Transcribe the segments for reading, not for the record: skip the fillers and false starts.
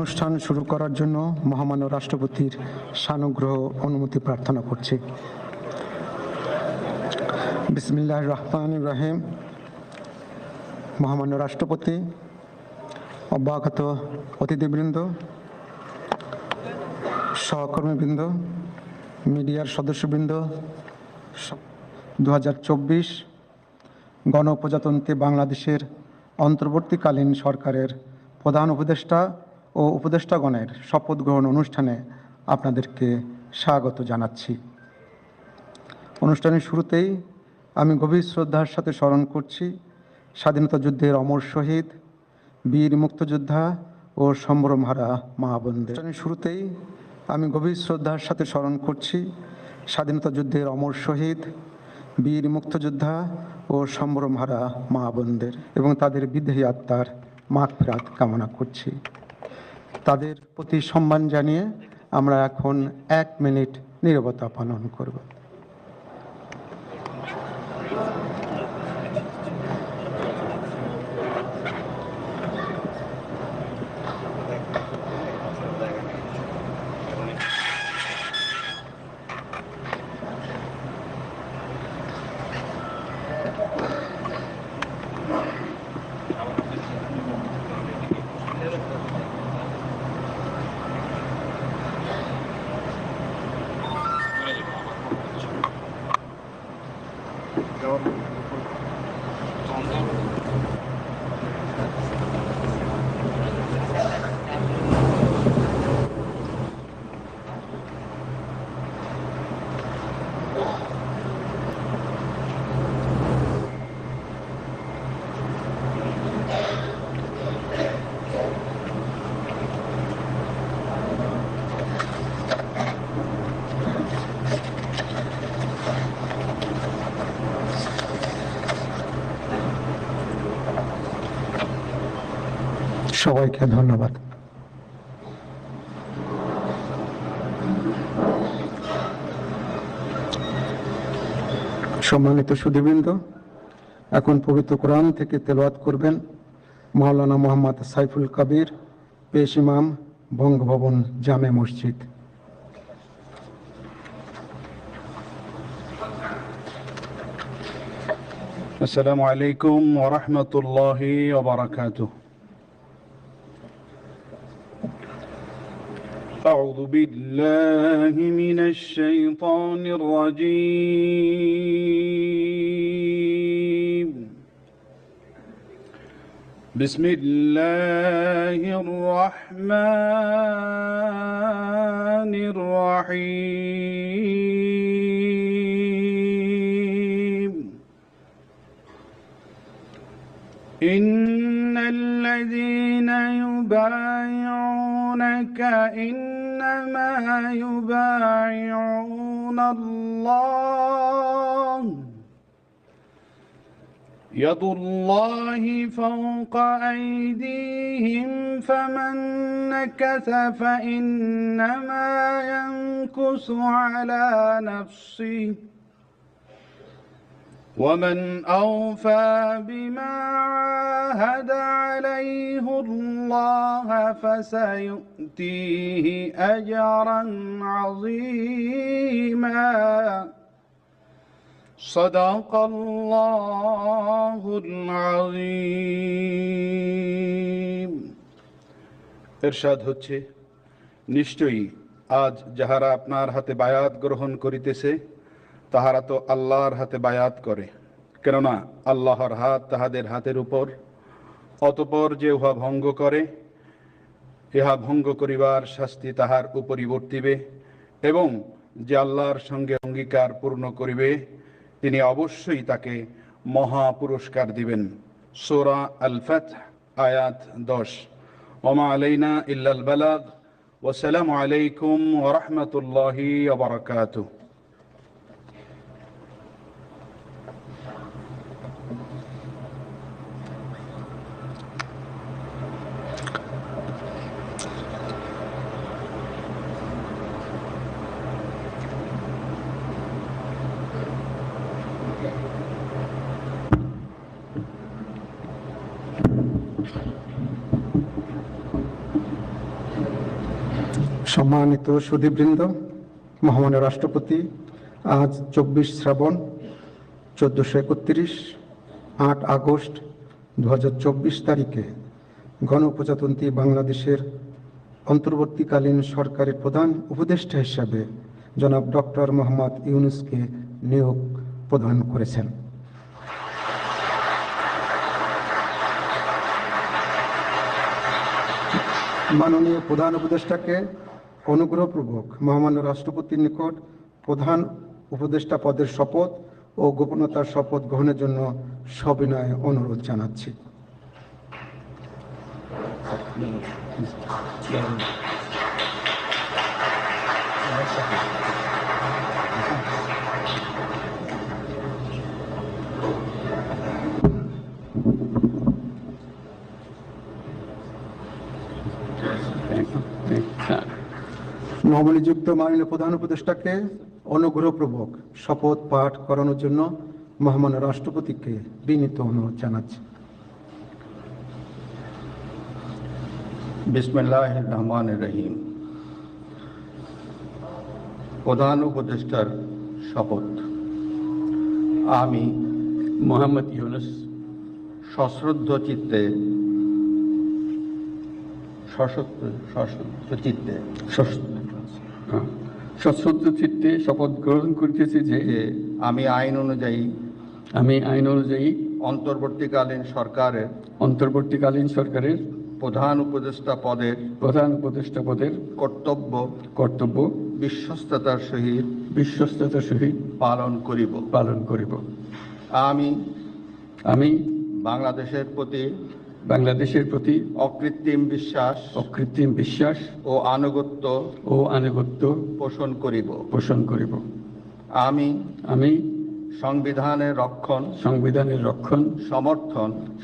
অনুষ্ঠান শুরু করার জন্য মহামান্য রাষ্ট্রপতির সানুগ্রহ অনুমতি প্রার্থনা করছি। বিসমিল্লাহির রহমানির রহিম। মহামান্য রাষ্ট্রপতি, অব্যাহত অতিথিবৃন্দ, সহকর্মীবৃন্দ, মিডিয়ার সদস্যবৃন্দ, 2024 গণপ্রজাতন্ত্রী বাংলাদেশের অন্তর্বর্তীকালীন সরকারের প্রধান উপদেষ্টা ও উপদেষ্টাগণের শপথ গ্রহণ অনুষ্ঠানে আপনাদেরকে স্বাগত জানাচ্ছি। অনুষ্ঠানের শুরুতেই আমি গভীর শ্রদ্ধার সাথে স্মরণ করছি স্বাধীনতা যুদ্ধের অমর শহীদ, বীর মুক্তিযোদ্ধা ও সম্ভ্রমহারা মা বোনদের। অনুষ্ঠানের শুরুতেই আমি গভীর শ্রদ্ধার সাথে স্মরণ করছি স্বাধীনতা যুদ্ধের অমর শহীদ, বীর মুক্তিযোদ্ধা ও সম্ভ্রমহারা মা বোনদের এবং তাদের বিদেহী আত্মার মাগফিরাত কামনা করছি। তাদের প্রতি সম্মান জানিয়ে আমরা এখন 1 মিনিট নীরবতা পালন করব। সবাইকে ধন্যবাদ। সম্মানিত সুধীবৃন্দ, এখন পবিত্র কোরআন থেকে তেলাওয়াত করবেন মাওলানা মোহাম্মদ সাইফুল কবির, পেশ ইমাম, বঙ্গভবন জামে মসজিদ। আসসালামু আলাইকুম ওয়া রাহমাতুল্লাহি ওয়া বারাকাতুহু। أعوذ بالله من الشيطان الرجيم. بسم الله الرحمن الرحيم. إن الذين يبايعونك إنما يبايعون الله يد الله فوق أيديهم فمن نكث فإنما ينكث على نفسه ومن أوفى بما عاهد عليه الله فسيؤتيه أجرا عظيما. صدق الله العظيم. ইরশাদ হচ্ছে, নিশ্চয়ই আজ যাহারা আপনার হাতে বায়াত গ্রহণ করিতেছে তাহারা তো আল্লাহর হাতে বায়াত করে, কেননা আল্লাহর হাত তাহাদের হাতের উপর। অতঃপর যে উহা ভঙ্গ করে, ইহা ভঙ্গ করিবার শাস্তি তাহার উপরই বর্তিবে, এবং যে আল্লাহর সঙ্গে অঙ্গীকার পূর্ণ করিবে তিনি অবশ্যই তাকে মহা পুরস্কার দিবেন। সূরা আল ফাতহ আয়াত 10। ওমা আলাইনা ইল্লাল বালাগ। ওয়াসসালামু আলাইকুম ওয়া রাহমাতুল্লাহি ওয়া বারাকাতুহু। সম্মানিত সুধীবৃন্দ, মহামান্য রাষ্ট্রপতি আজ 24 শ্রাবণ 1431 8 আগস্ট 2024 তারিখে গণপ্রজাতন্ত্রী বাংলাদেশের অন্তর্বর্তীকালীন সরকারের প্রধান উপদেষ্টা হিসাবে জনাব ডক্টর মোহাম্মদ ইউনূসকে নিয়োগ প্রদান করেছেন। মাননীয় প্রধান উপদেষ্টাকে অনুগ্রহপূর্বক মহামান্য রাষ্ট্রপতির নিকট প্রধান উপদেষ্টা পদের শপথ ও গোপনীয়তার শপথ গ্রহণের জন্য সবিনয়ে অনুরোধ জানাচ্ছি। নবনিযুক্ত মাননীয় প্রধান উপদেষ্টাকে অনুগ্রহপূর্বক শপথ পাঠ করানোর জন্য মহামান্য রাষ্ট্রপতিকে বিনীত অনুরোধ জানাচ্ছি। বিসমিল্লাহির রহমানির রহিম। প্রধান উপদেষ্টার শপথ। আমি মোহাম্মদ ইউনূস সশ্রদ্ধ চিত্তে শপথ গ্রহণ করিতেছি যে আমি আইন অনুযায়ী অন্তর্বর্তীকালীন সরকারের প্রধান উপদেষ্টা পদের কর্তব্য বিশ্বস্ততার সহিত পালন করিব। আমি বাংলাদেশের প্রতি অকৃত্রিম বিশ্বাস ও আনুগত্য পোষণ করিব। আমি সংবিধানের রক্ষণ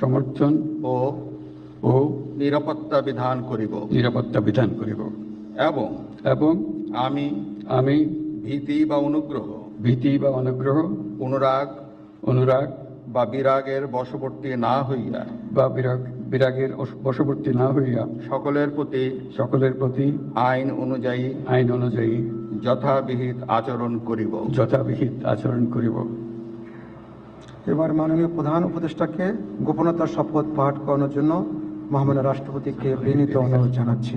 সমর্থন ও নিরাপত্তা বিধান করিব এবং আমি ভীতি বা অনুগ্রহ অনুরাগ বা বিরাগের বশবর্তী না হইয়া সকলের প্রতি আইন অনুযায়ী যথাবিহিত আচরণ করিব। এবার মাননীয় প্রধান উপদেষ্টাকে গোপনীয়তার শপথ পাঠ করানোর জন্য মহামান্য রাষ্ট্রপতিকে বিনীত অনুরোধ জানাচ্ছি।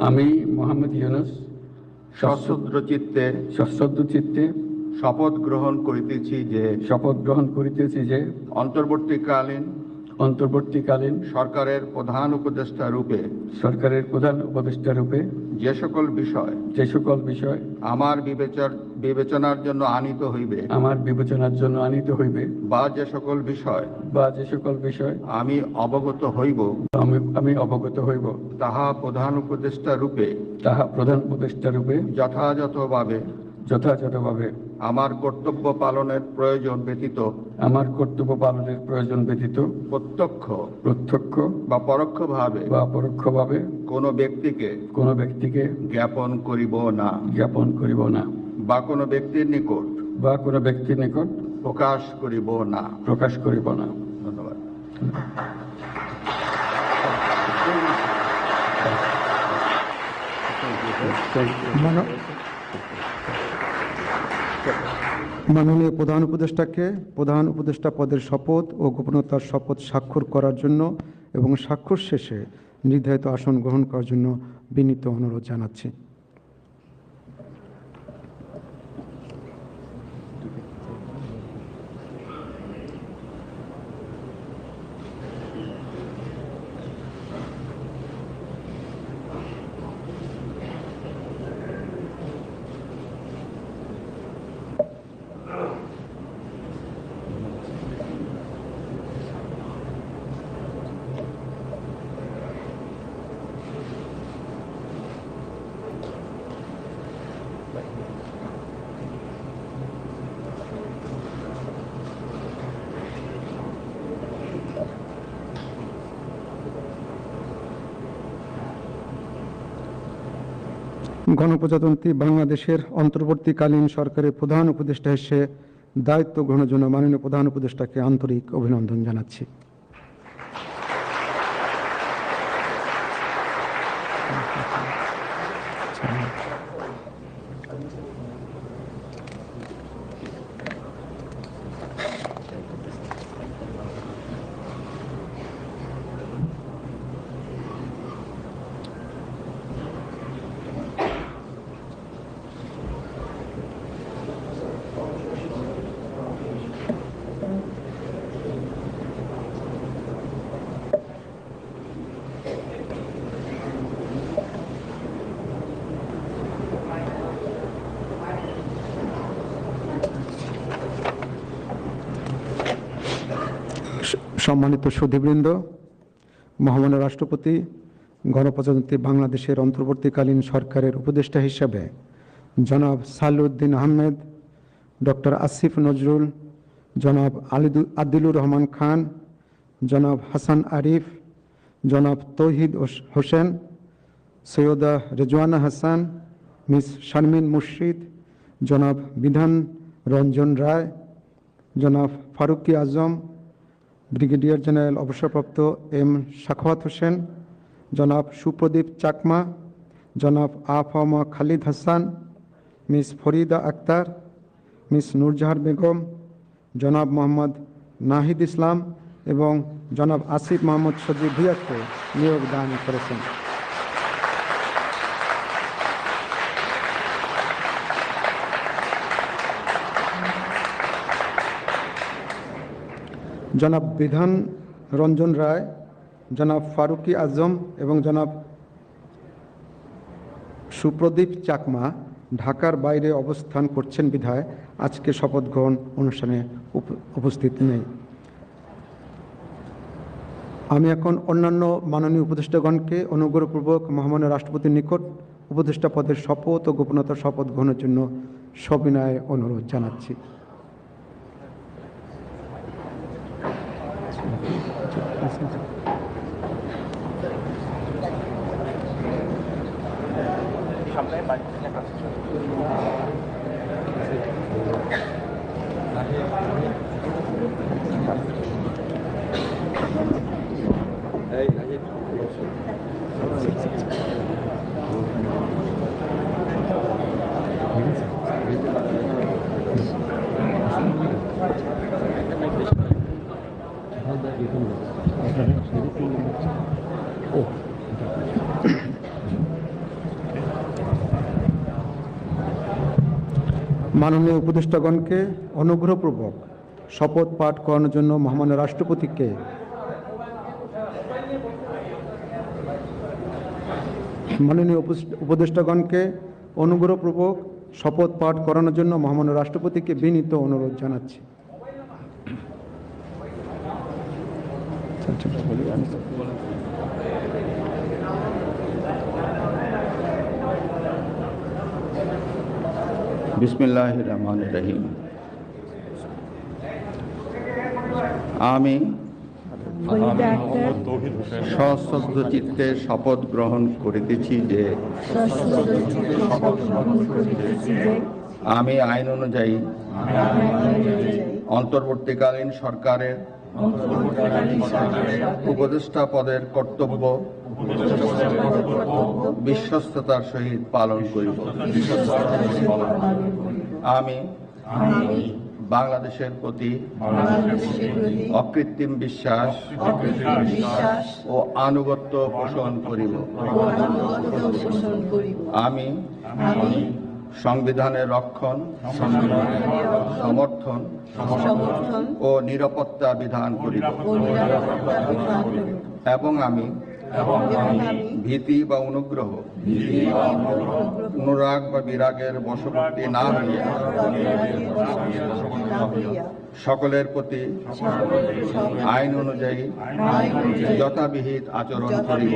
আমি মোহাম্মদ ইউনূস সশ্রদ্ধ চিত্তে শপথ গ্রহণ করিতেছি যে অন্তর্বর্তীকালীন সরকারের প্রধান উপদেষ্টা রূপে যে সকল বিষয় আমার বিবেচনার জন্য আনিত হইবে বা যে সকল বিষয় আমি অবগত হইব তাহা প্রধান উপদেষ্টা রূপে যথাযথভাবে আমার কর্তব্য পালনের প্রয়োজন ব্যতীত প্রত্যক্ষ বা পরোক্ষভাবে কোনো ব্যক্তিকে জ্ঞাপন করিব না বা কোনো ব্যক্তির নিকট প্রকাশ করিব না। ধন্যবাদ। মাননীয় প্রধান উপদেষ্টাকে প্রধান উপদেষ্টা পদের শপথ ও গোপনীয়তার শপথ স্বাক্ষর করার জন্য এবং স্বাক্ষর শেষে নির্ধারিত আসন গ্রহণ করার জন্য বিনীত অনুরোধ জানাচ্ছি। গণপ্রজাতন্ত্রী বাংলাদেশের অন্তর্বর্তীকালীন সরকারের প্রধান উপদেষ্টা হিসেবে দায়িত্ব গ্রহণের জন্য মাননীয় প্রধান উপদেষ্টাকে আন্তরিক অভিনন্দন জানাচ্ছি। সম্মানিত সুধীবৃন্দ, মহামান্য রাষ্ট্রপতি গণপ্রজাতন্ত্রী বাংলাদেশের অন্তর্বর্তীকালীন সরকারের উপদেষ্টা হিসেবে জনাব সালেউদ্দিন আহমেদ, ডক্টর আসিফ নজরুল, জনাব আদিলুর রহমান খান, জনাব হাসান আরিফ, জনাব তৌহিদ হোসেন, সৈয়দা রেজওয়ানা হাসান, মিস শারমিন মুর্শিদ, জনাব বিধান রঞ্জন রায়, জনাব ফারুকি আজম, ব্রিগেডিয়ার জেনারেল অবসরপ্রাপ্ত এম সাখাওয়াত হোসেন, জনাব সুপ্রদীপ চাকমা, জনাব আফামা খালিদ হাসান, মিস ফরিদা আক্তার, মিস নূরজাহার বেগম, জনাব মোহাম্মদ নাহিদ ইসলাম এবং জনাব আসিফ মোহাম্মদ সজিব ভুঁইয়াকে নিয়োগ দান করেছেন। জনাব বিধান রঞ্জন রায়, জনাব ফারুকি আজম এবং জনাব সুপ্রদীপ চাকমা ঢাকার বাইরে অবস্থান করছেন বিধায় আজকে শপথ গ্রহণ অনুষ্ঠানে উপস্থিত নেই। আমি এখন অন্যান্য মাননীয় উপদেষ্টাগণকে অনুগ্রহপূর্বক মহামান্য রাষ্ট্রপতির নিকট উপদেষ্টা পদের শপথ ও গোপনতার শপথ গ্রহণের জন্য সবিনয়ে অনুরোধ জানাচ্ছি। মাননীয় উপদেষ্টাগণকে অনুগ্রহপূর্বক শপথ পাঠ করানোর জন্য মহামান্য রাষ্ট্রপতিকে শপথ পাঠ করানোর জন্য মহামান্য রাষ্ট্রপতিকে বিনীত অনুরোধ জানাচ্ছি। বিসমিল্লাহির রহমানির রহিম। আমি সশ্রদ্ধ চিত্তে শপথ গ্রহণ করিতেছি যে আমি আইন অনুযায়ী অন্তর্বর্তীকালীন সরকারের উপদেষ্টা পদের কর্তব্য বিশ্বস্ততার সহিত পালন করিব। আমি বাংলাদেশের প্রতি অকৃত্রিম বিশ্বাস ও আনুগত্য পোষণ করিব। আমি সংবিধানের রক্ষণ, সমর্থন ও নিরাপত্তা বিধান করিব এবং আমি ভীতি বা অনুগ্রহ, অনুরাগ বা বিরাগের বশবর্তী না হইয়া সকলের প্রতি আইন অনুযায়ী যথাবিহিত আচরণ করিব।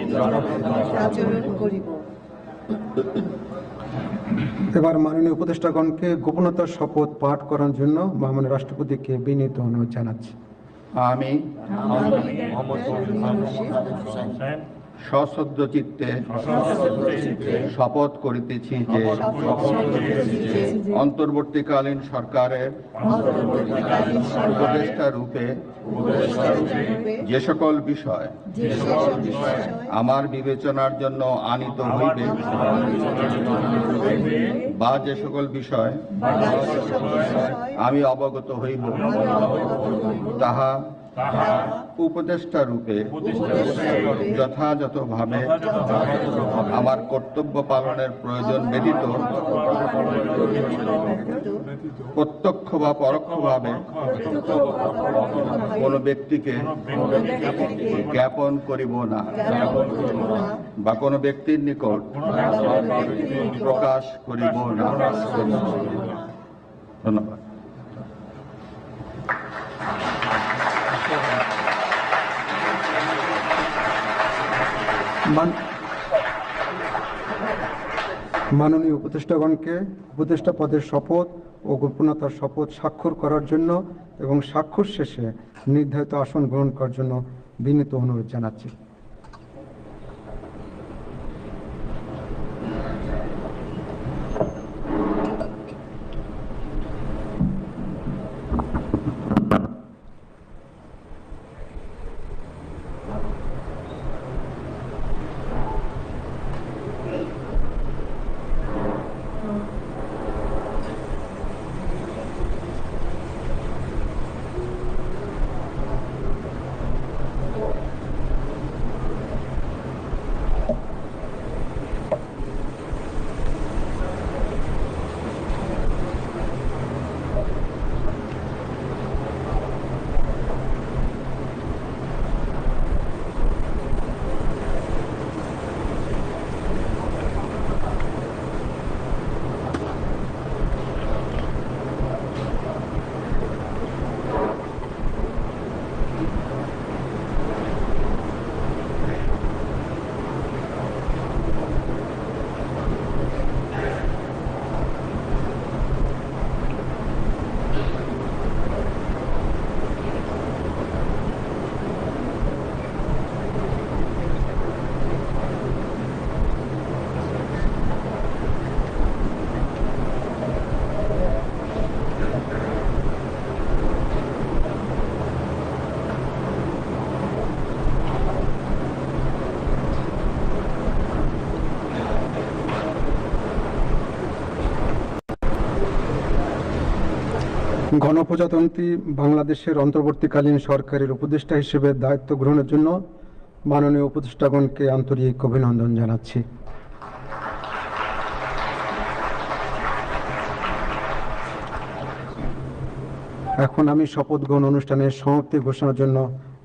এবার মাননীয় উপদেষ্টাগণকে গোপনতার শপথ পাঠ করার জন্য মহামান্য রাষ্ট্রপতিকে বিনীত অনুরোধ জানাচ্ছি। আমি সশ্রদ্ধ চিত্তে শপথ করিতেছি যে অন্তর্বর্তীকালীন সরকারের উপদেষ্টা রূপে যে সকল বিষয় আমার বিবেচনার জন্য আনিত হইবে বা যে সকল বিষয় আমি অবগত হইব তাহা উপদেষ্টা রূপে যথাযথভাবে আমার কর্তব্য পালনের প্রয়োজন ব্যতীত প্রত্যক্ষ বা পরোক্ষভাবে কোনো ব্যক্তিকে জ্ঞাপন করিব না বা কোনো ব্যক্তির নিকট প্রকাশ করিব না। ধন্যবাদ। মাননীয় উপদেষ্টাগণকে উপদেষ্টা পদের শপথ ও গোপনীয়তার শপথ স্বাক্ষর করার জন্য এবং স্বাক্ষর শেষে নির্ধারিত আসন গ্রহণ করার জন্য বিনীত অনুরোধ জানাচ্ছি। গণপ্রজাতন্ত্রী বাংলাদেশের অন্তর্বর্তীকালীন সরকারের উপদেষ্টা হিসেবে দায়িত্ব গ্রহণের জন্য মাননীয় উপদেষ্টাগণকে আন্তরিক অভিনন্দন জানাচ্ছি। এখন আমি শপথ গ্রহণ অনুষ্ঠানের সমাপ্তি ঘোষণার জন্য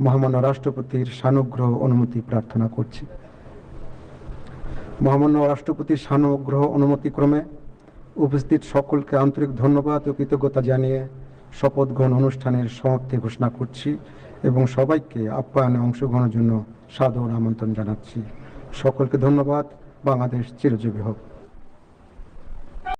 মহামান্য রাষ্ট্রপতির সানুগ্রহ অনুমতি প্রার্থনা করছি। মহামান্য রাষ্ট্রপতির সানুগ্রহ অনুমতিক্রমে উপস্থিত সকলকে আন্তরিক ধন্যবাদ ও কৃতজ্ঞতা জানিয়ে শপথ গ্রহণ অনুষ্ঠানের সমাপ্তি ঘোষণা করছি এবং সবাইকে আপ্যায়নে অংশগ্রহণের জন্য সাদর আমন্ত্রণ জানাচ্ছি। সকলকে ধন্যবাদ। বাংলাদেশ চিরজীবী হোক।